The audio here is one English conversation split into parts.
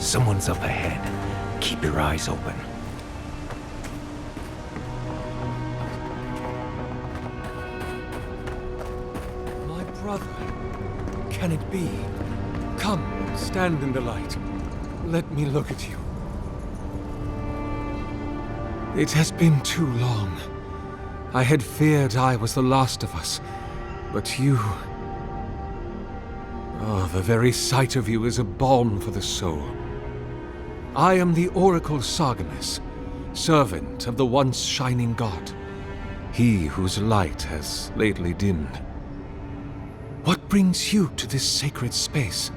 Someone's up ahead. Keep your eyes open. My brother. Can it be? Come, stand in the light. Let me look at you. It has been too long. I had feared I was the last of us, but you... Oh, the very sight of you is a balm for the soul. I am the Oracle Sargamis, servant of the once shining god, he whose light has lately dimmed. What brings you to this sacred space?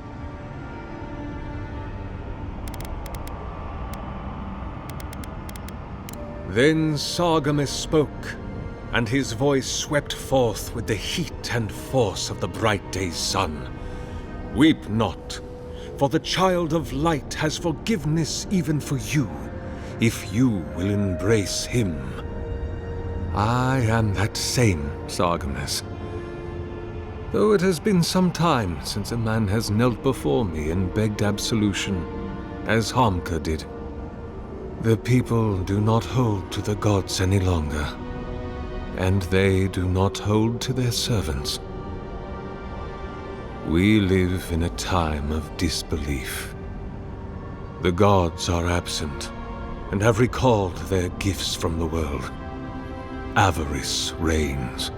Then Sargamis spoke, and his voice swept forth with the heat and force of the bright day's sun. Weep not, for the child of light has forgiveness even for you, if you will embrace him. I am that same Sargamis. Though it has been some time since a man has knelt before me and begged absolution, as Hamka did. The people do not hold to the gods any longer, and they do not hold to their servants. We live in a time of disbelief. The gods are absent, and have recalled their gifts from the world. Avarice reigns.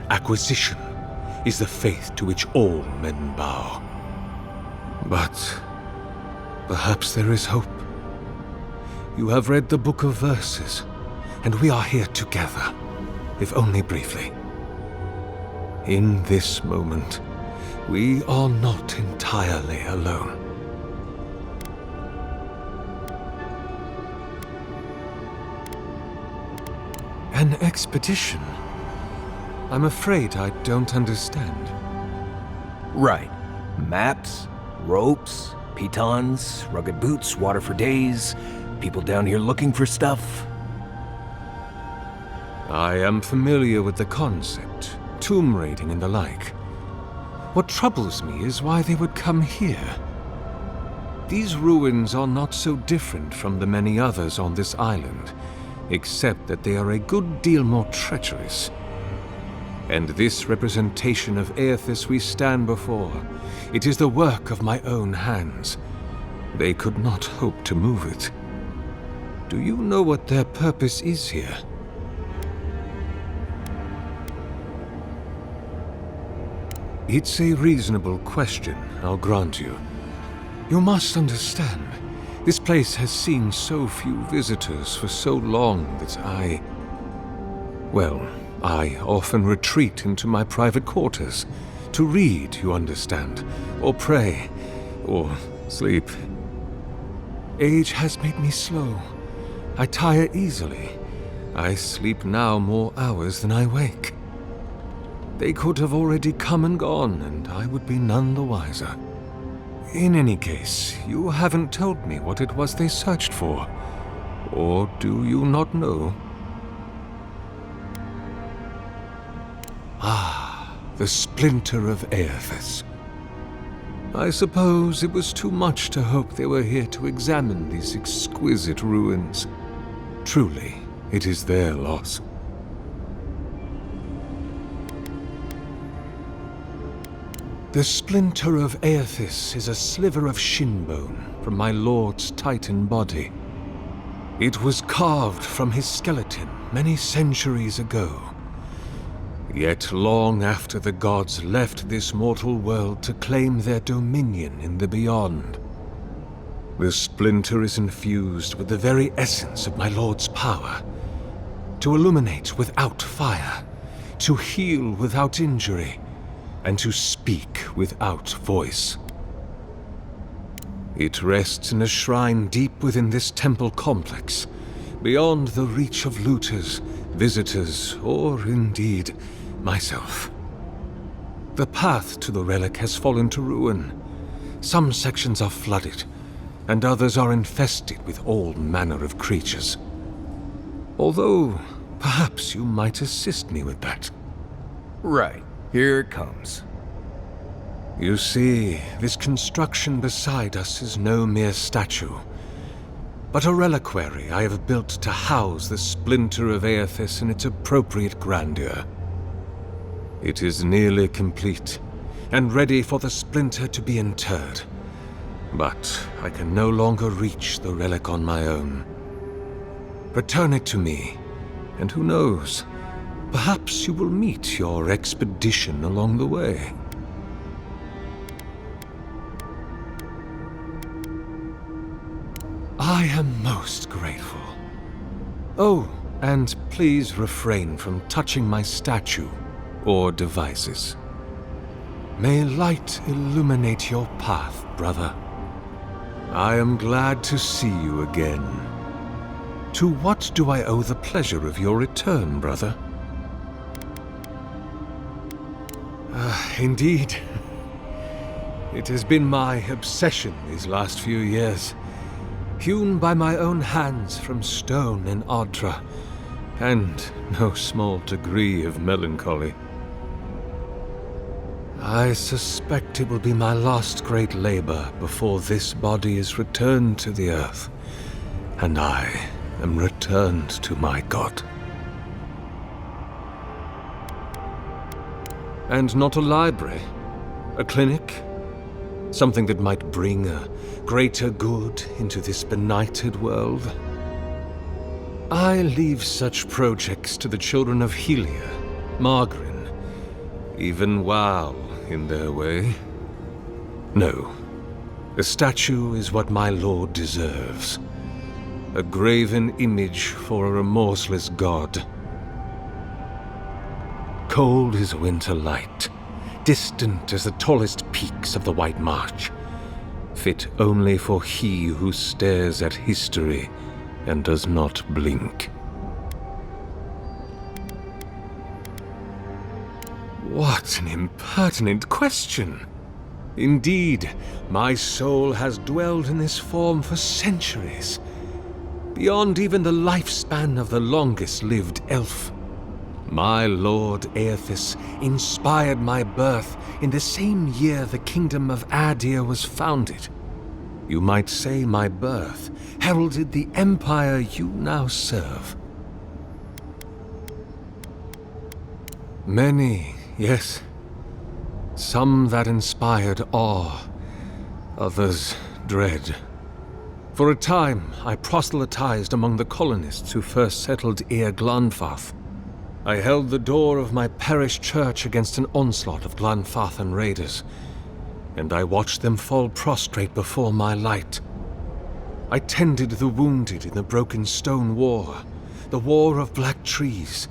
Acquisition is the faith to which all men bow. But perhaps there is hope. You have read the Book of Verses, and we are here together, if only briefly. In this moment, we are not entirely alone. An expedition? I'm afraid I don't understand. Right. Maps, ropes, pitons, rugged boots, water for days, people down here looking for stuff. I am familiar with the concept, tomb raiding and the like. What troubles me is why they would come here. These ruins are not so different from the many others on this island, except that they are a good deal more treacherous. And this representation of Eothas we stand before, it is the work of my own hands. They could not hope to move it. Do you know what their purpose is here? It's a reasonable question, I'll grant you. You must understand, this place has seen so few visitors for so long that I often retreat into my private quarters, to read, you understand, or pray, or sleep. Age has made me slow. I tire easily. I sleep now more hours than I wake. They could have already come and gone, and I would be none the wiser. In any case, you haven't told me what it was they searched for. Or do you not know? Ah, the splinter of Eothas. I suppose it was too much to hope they were here to examine these exquisite ruins. Truly, it is their loss. The splinter of Eothas is a sliver of shin bone from my lord's titan body. It was carved from his skeleton many centuries ago. Yet long after the gods left this mortal world to claim their dominion in the beyond, the splinter is infused with the very essence of my lord's power, to illuminate without fire, to heal without injury, and to speak without voice. It rests in a shrine deep within this temple complex, beyond the reach of looters, visitors, or indeed, myself. The path to the relic has fallen to ruin. Some sections are flooded, and others are infested with all manner of creatures. Although, perhaps you might assist me with that. Right. Here it comes. You see, this construction beside us is no mere statue, but a reliquary I have built to house the splinter of Eothas in its appropriate grandeur. It is nearly complete, and ready for the splinter to be interred. But I can no longer reach the relic on my own. Return it to me, and who knows, perhaps you will meet your expedition along the way. I am most grateful. Oh, and please refrain from touching my statue or devices. May light illuminate your path, brother. I am glad to see you again. To what do I owe the pleasure of your return, brother? Indeed. It has been my obsession these last few years. Hewn by my own hands from stone in Ardra, and no small degree of melancholy. I suspect it will be my last great labor before this body is returned to the earth, and I am returned to my God. And not a library, a clinic, something that might bring a greater good into this benighted world. I leave such projects to the children of Helia, Margarin, even Wal in their way. No, a statue is what my lord deserves. A graven image for a remorseless god. Cold as winter light, distant as the tallest peaks of the White March, fit only for he who stares at history and does not blink. What an impertinent question! Indeed, my soul has dwelled in this form for centuries, beyond even the lifespan of the longest-lived elf. My lord Eothas inspired my birth in the same year the kingdom of Adir was founded. You might say my birth heralded the empire you now serve. Many, yes. Some that inspired awe, others dread. For a time, I proselytized among the colonists who first settled Glanfath. I held the door of my parish church against an onslaught of Glanfathan raiders, and I watched them fall prostrate before my light. I tended the wounded in the Broken Stone War, the War of Black Trees,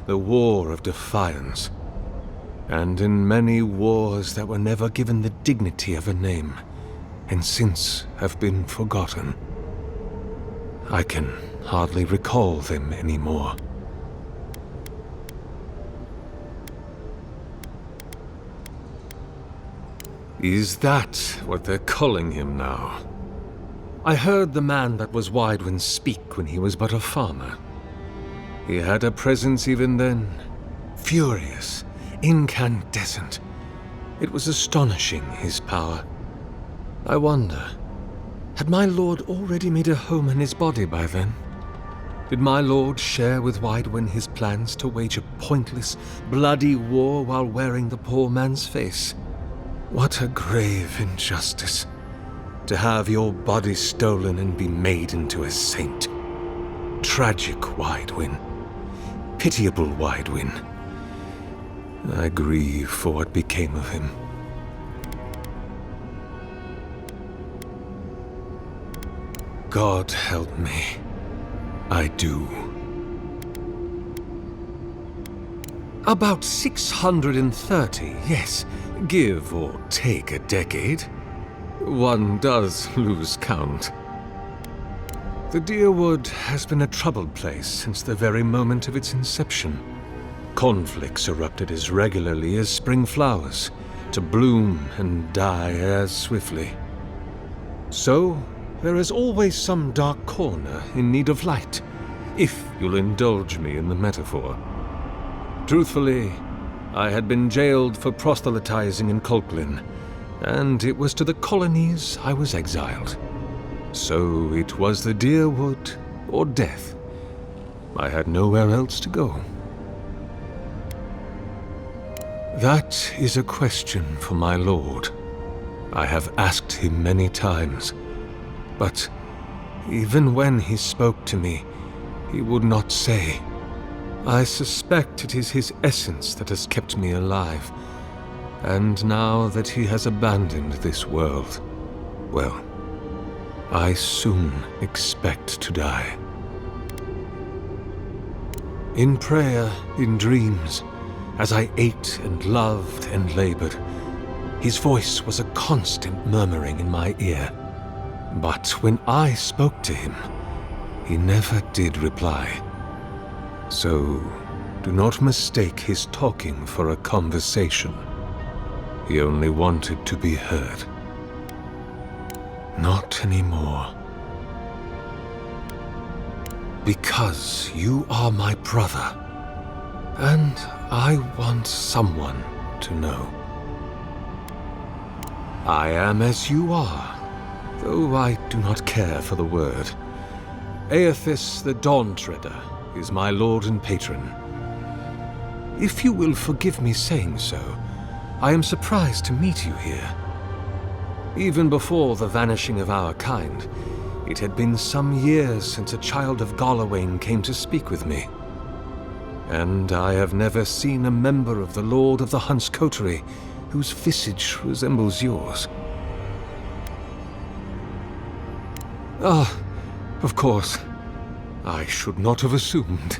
the War of Defiance, and in many wars that were never given the dignity of a name, and since have been forgotten. I can hardly recall them anymore. Is that what they're calling him now? I heard the man that was Widewin speak when he was but a farmer. He had a presence even then, furious, incandescent. It was astonishing, his power. I wonder, had my lord already made a home in his body by then? Did my lord share with Widewin his plans to wage a pointless, bloody war while wearing the poor man's face? What a grave injustice, to have your body stolen and be made into a saint. Tragic Widewin. Pitiable Widewin. I grieve for what became of him. God help me. I do. About 630, yes. Give or take a decade. One does lose count. The Deerwood has been a troubled place since the very moment of its inception. Conflicts erupted as regularly as spring flowers, to bloom and die as swiftly. So, there is always some dark corner in need of light, if you'll indulge me in the metaphor. Truthfully, I had been jailed for proselytizing in Colklin, and it was to the colonies I was exiled. So it was the deer wood or death. I had nowhere else to go. That is a question for my lord. I have asked him many times, but even when he spoke to me, he would not say. I suspect it is his essence that has kept me alive, and now that he has abandoned this world, well, I soon expect to die. In prayer, in dreams, as I ate and loved and labored, his voice was a constant murmuring in my ear. But when I spoke to him, he never did reply. So, do not mistake his talking for a conversation. He only wanted to be heard. Not anymore. Because you are my brother, and I want someone to know. I am as you are, though I do not care for the word. Eothas the Dawnthreader is my lord and patron. If you will forgive me saying so, I am surprised to meet you here. Even before the vanishing of our kind, it had been some years since a child of Galawain came to speak with me. And I have never seen a member of the Lord of the Hunt's coterie whose visage resembles yours. Ah, of course. I should not have assumed.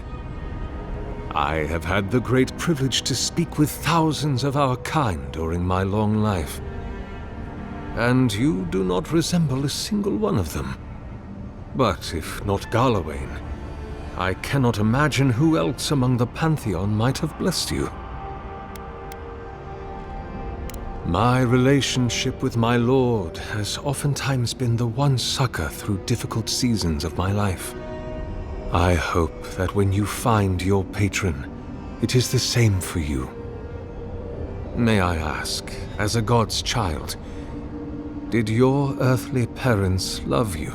I have had the great privilege to speak with thousands of our kind during my long life. And you do not resemble a single one of them. But if not Galawain, I cannot imagine who else among the Pantheon might have blessed you. My relationship with my lord has oftentimes been the one succor through difficult seasons of my life. I hope that when you find your patron, it is the same for you. May I ask, as a god's child, did your earthly parents love you?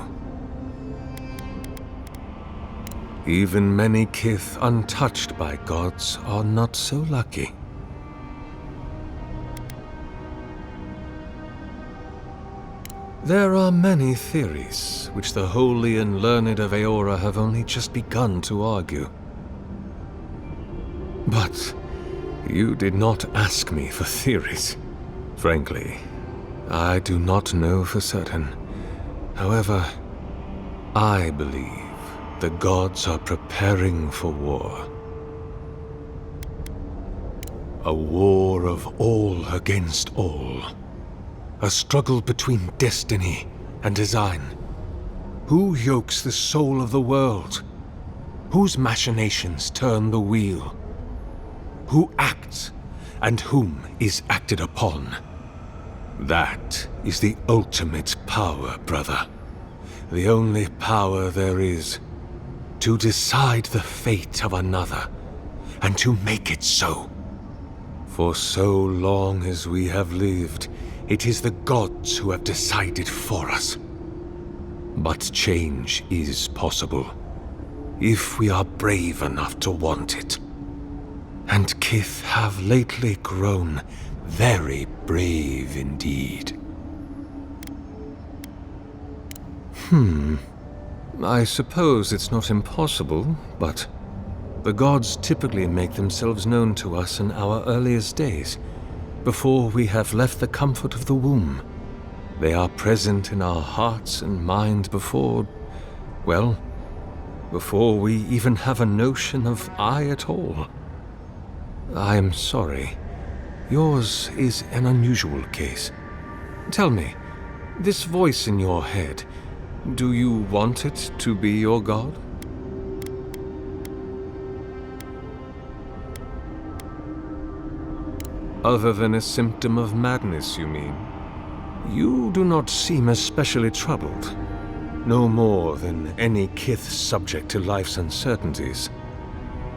Even many kith untouched by gods are not so lucky. There are many theories, which the holy and learned of Eora have only just begun to argue. But you did not ask me for theories. Frankly, I do not know for certain. However, I believe the gods are preparing for war. A war of all against all. A struggle between destiny and design. Who yokes the soul of the world? Whose machinations turn the wheel? Who acts and whom is acted upon? That is the ultimate power, brother. The only power there is. To decide the fate of another, and to make it so. For so long as we have lived, it is the gods who have decided for us. But change is possible, if we are brave enough to want it. And kith have lately grown very brave indeed. I suppose it's not impossible, but the gods typically make themselves known to us in our earliest days, before we have left the comfort of the womb. They are present in our hearts and mind before we even have a notion of I at all. I am sorry. Yours is an unusual case. Tell me, this voice in your head, do you want it to be your god? Other than a symptom of madness, you mean? You do not seem especially troubled. No more than any kith subject to life's uncertainties.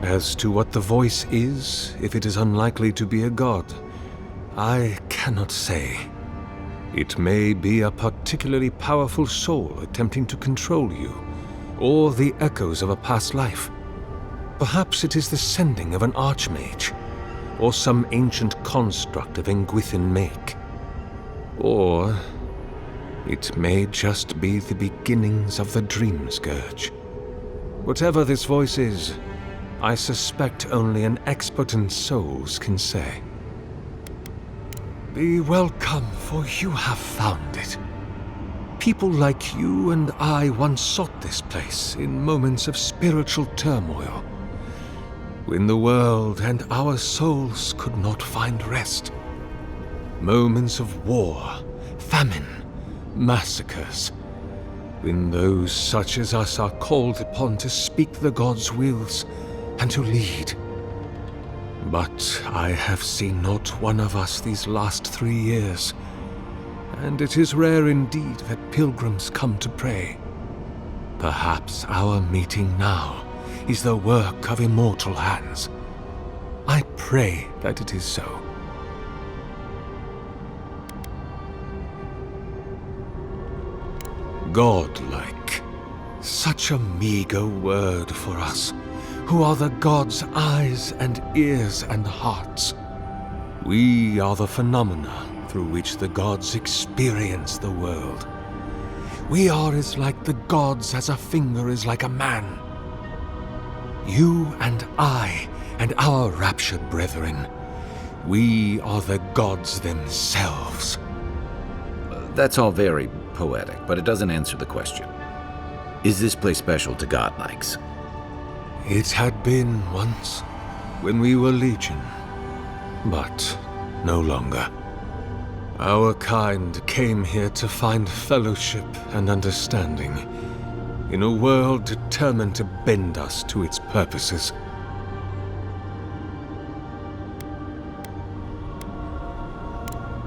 As to what the voice is, if it is unlikely to be a god, I cannot say. It may be a particularly powerful soul attempting to control you, or the echoes of a past life. Perhaps it is the sending of an archmage, or some ancient construct of Engwithan make. Or it may just be the beginnings of the Dream Scourge. Whatever this voice is, I suspect only an expert in souls can say. Be welcome, for you have found it. People like you and I once sought this place in moments of spiritual turmoil, when the world and our souls could not find rest. Moments of war, famine, massacres, when those such as us are called upon to speak the gods' wills and to lead. But I have seen not one of us these last 3 years, and it is rare indeed that pilgrims come to pray. Perhaps our meeting now is the work of immortal hands. I pray that it is so. Godlike. Such a meager word for us, who are the gods' eyes and ears and hearts. We are the phenomena through which the gods experience the world. We are as like the gods as a finger is like a man. You and I and our raptured brethren, we are the gods themselves. That's all very poetic, but it doesn't answer the question. Is this place special to godlikes? It had been once, when we were legion, but no longer. Our kind came here to find fellowship and understanding, in a world determined to bend us to its purposes.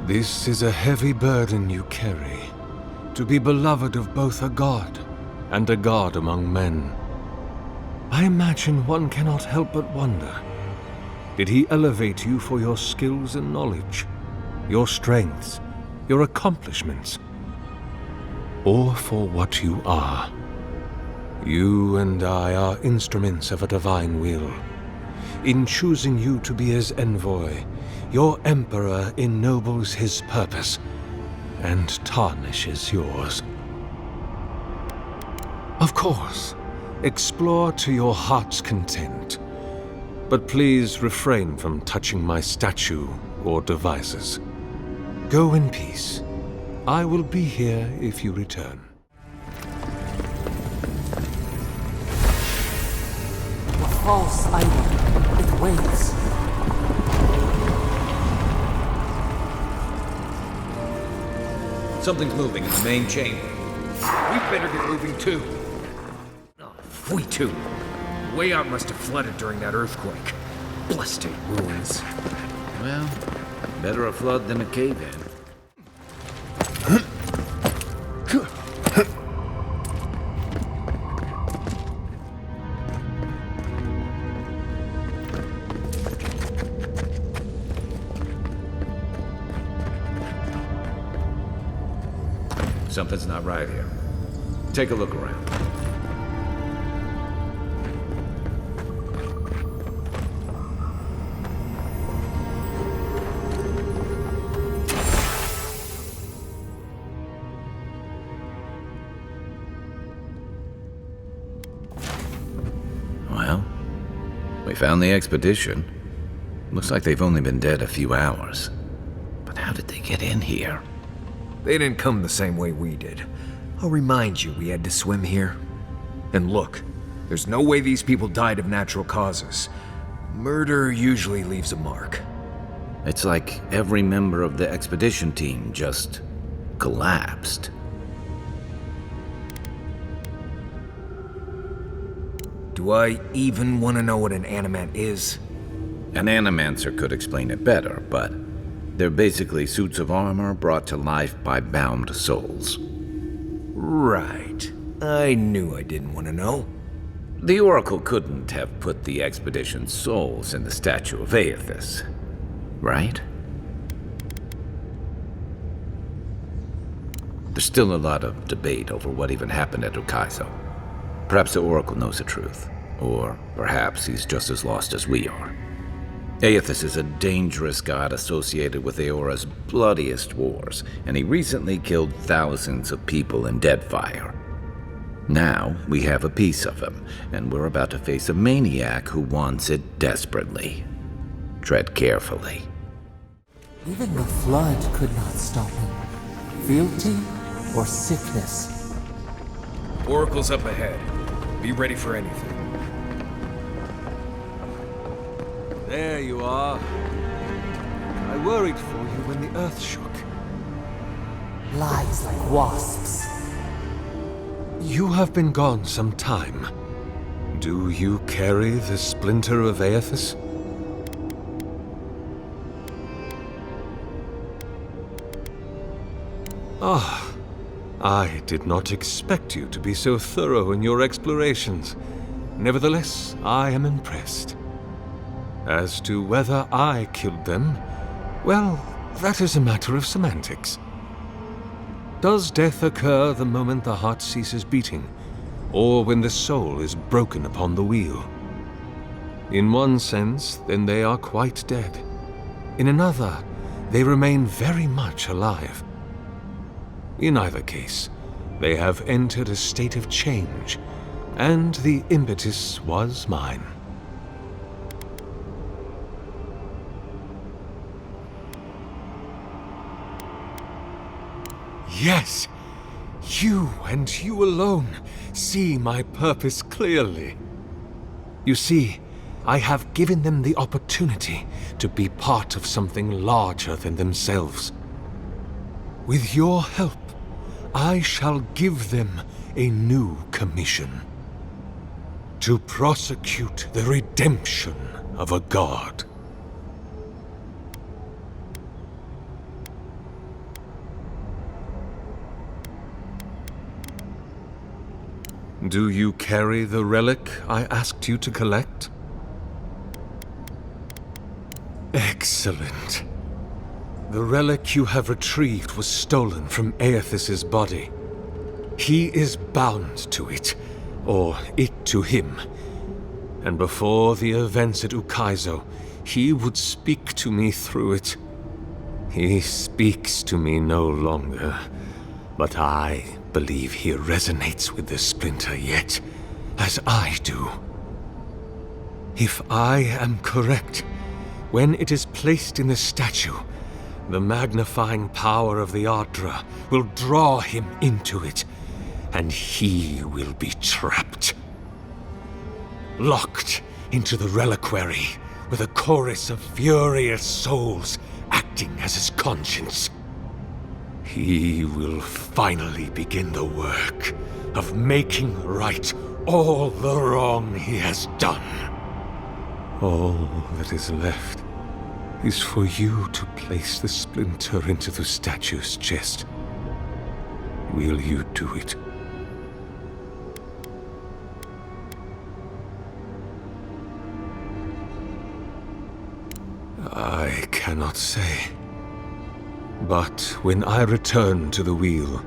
This is a heavy burden you carry, to be beloved of both a god and a god among men. I imagine one cannot help but wonder, did he elevate you for your skills and knowledge, your strengths, your accomplishments, or for what you are? You and I are instruments of a divine will. In choosing you to be his envoy, your emperor ennobles his purpose and tarnishes yours. Of course, explore to your heart's content, but please refrain from touching my statue or devices. Go in peace. I will be here if you return. The false idol, it waits. Something's moving in the main chamber. We better get moving too. Oh, we too. The way out must have flooded during that earthquake. Blasted ruins. Well, better a flood than a cave-in. Something's not right here. Take a look around. Well, we found the expedition. Looks like they've only been dead a few hours. But how did they get in here? They didn't come the same way we did. I'll remind you we had to swim here. And look, there's no way these people died of natural causes. Murder usually leaves a mark. It's like every member of the expedition team just collapsed. Do I even want to know what an animant is? An animancer could explain it better, but they're basically suits of armor brought to life by bound souls. Right. I knew I didn't want to know. The Oracle couldn't have put the expedition's souls in the statue of Eothas, right? There's still a lot of debate over what even happened at Ukaizo. Perhaps the Oracle knows the truth, or perhaps he's just as lost as we are. Eothas is a dangerous god associated with Eora's bloodiest wars, and he recently killed thousands of people in Deadfire. Now, we have a piece of him, and we're about to face a maniac who wants it desperately. Tread carefully. Even the flood could not stop him. Fealty or sickness. Oracle's up ahead. Be ready for anything. There you are. I worried for you when the earth shook. Lies like wasps. You have been gone some time. Do you carry the splinter of Eothas? Ah, I did not expect you to be so thorough in your explorations. Nevertheless, I am impressed. As to whether I killed them, well, that is a matter of semantics. Does death occur the moment the heart ceases beating, or when the soul is broken upon the wheel? In one sense, then they are quite dead. In another, they remain very much alive. In either case, they have entered a state of change, and the impetus was mine. Yes, you and you alone see my purpose clearly. You see, I have given them the opportunity to be part of something larger than themselves. With your help, I shall give them a new commission. To prosecute the redemption of a god. Do you carry the relic I asked you to collect? Excellent. The relic you have retrieved was stolen from Eothas's body. He is bound to it, or it to him. And before the events at Ukaizo, he would speak to me through it. He speaks to me no longer, but I believe he resonates with the splinter yet, as I do. If I am correct, when it is placed in the statue, the magnifying power of the Ardra will draw him into it, and he will be trapped. Locked into the reliquary with a chorus of furious souls acting as his conscience. He will finally begin the work of making right all the wrong he has done. All that is left is for you to place the splinter into the statue's chest. Will you do it? I cannot say. But when I return to the wheel,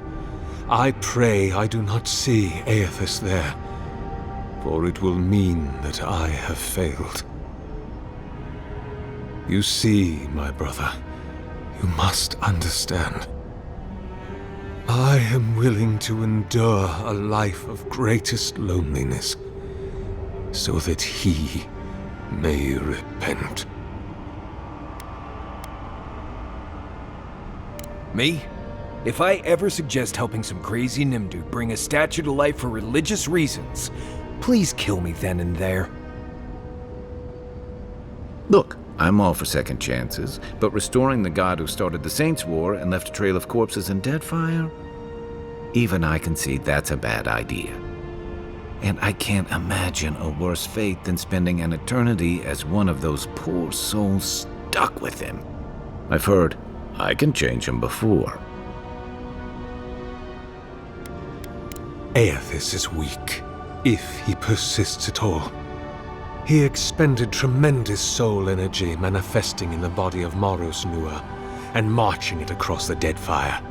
I pray I do not see Eothas there, for it will mean that I have failed. You see, my brother, you must understand. I am willing to endure a life of greatest loneliness, so that he may repent. Me? If I ever suggest helping some crazy Nimdu bring a statue to life for religious reasons, please kill me then and there. Look, I'm all for second chances, but restoring the god who started the Saints' War and left a trail of corpses in Deadfire? Even I can see that's a bad idea. And I can't imagine a worse fate than spending an eternity as one of those poor souls stuck with him. I've heard I can change him before. Eothas is weak, if he persists at all. He expended tremendous soul energy manifesting in the body of Moros Nua and marching it across the Deadfire.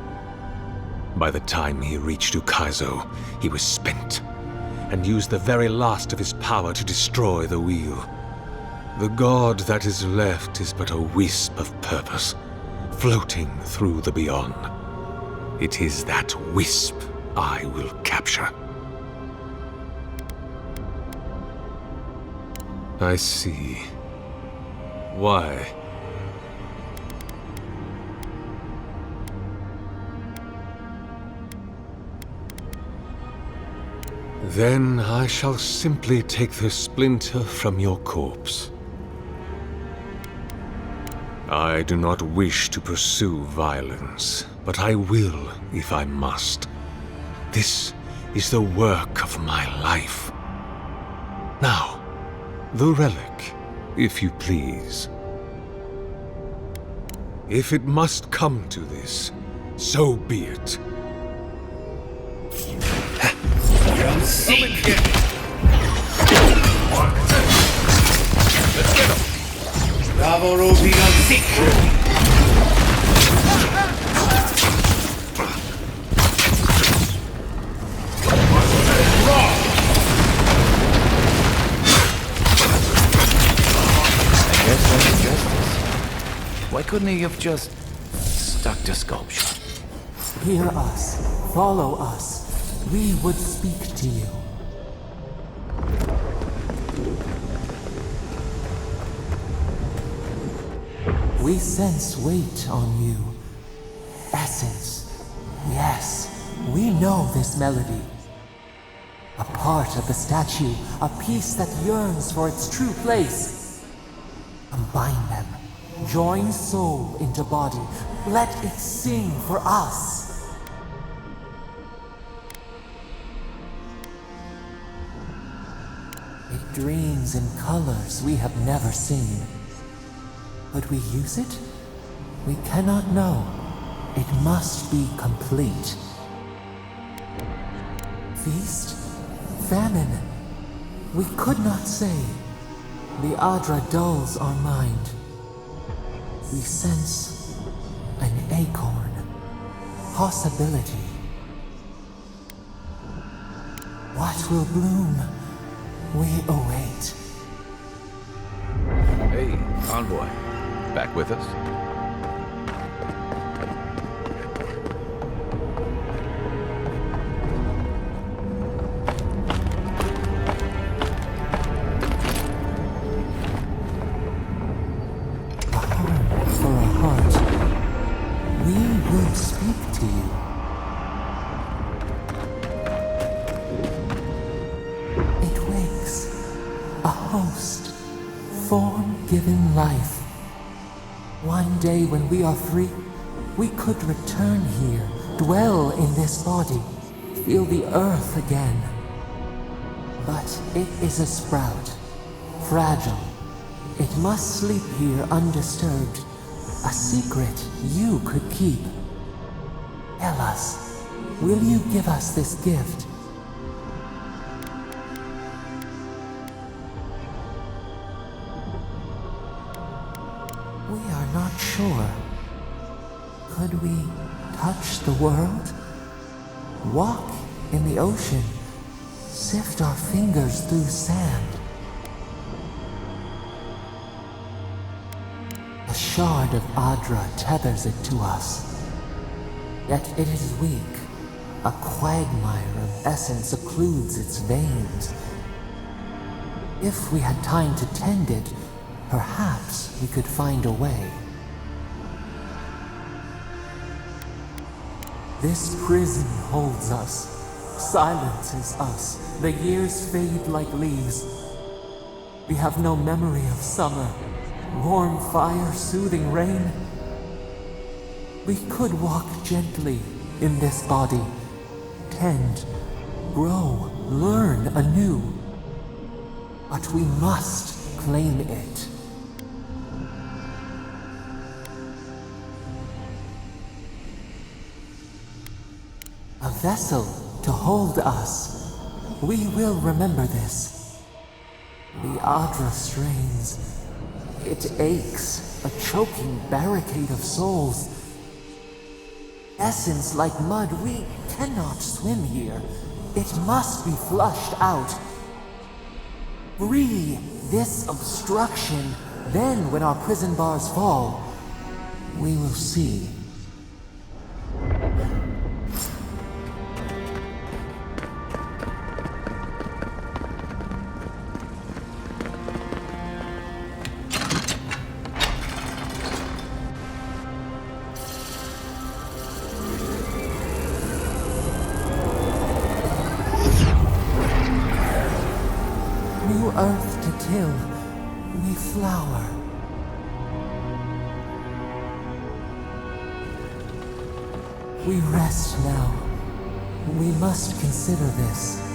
By the time he reached Ukaizo, he was spent, and used the very last of his power to destroy the wheel. The god that is left is but a wisp of purpose, floating through the beyond. It is that wisp I will capture. I see. Why? Then I shall simply take the splinter from your corpse. I do not wish to pursue violence, but I will if I must. This is the work of my life. Now, the relic, if you please. If it must come to this, so be it. Let's get him! Bravo, Rosie, Why couldn't he have just stuck to sculpture? Hear us. Follow us. We would speak to you. We sense weight on you. Essence. Yes, we know this melody. A part of the statue, a piece that yearns for its true place. Combine them. Join soul into body. Let it sing for us. It dreams in colors we have never seen. Would we use it? We cannot know. It must be complete. Feast? Famine? We could not say. The Adra dulls our mind. We sense an acorn. Possibility. What will bloom? We await. Hey, envoy. Back with us? A home for a heart. We will speak to you. It wakes. A host. Form-given life. One day when we are free, we could return here, dwell in this body, feel the earth again. But it is a sprout, fragile. It must sleep here undisturbed, a secret you could keep. Tell us, will you give us this gift? We are not sure. Could we touch the world? Walk in the ocean? Sift our fingers through sand? A shard of Adra tethers it to us. Yet it is weak. A quagmire of essence occludes its veins. If we had time to tend it, perhaps we could find a way. This prison holds us, silences us. The years fade like leaves. We have no memory of summer, warm fire, soothing rain. We could walk gently in this body, tend, grow, learn anew. But we must claim it. A vessel to hold us. We will remember this. The Adra strains. It aches, a choking barricade of souls. essence like mud, we cannot swim here. It must be flushed out. Free this obstruction. Then, when our prison bars fall, we will see. New earth to till, we flower. We rest now. We must consider this.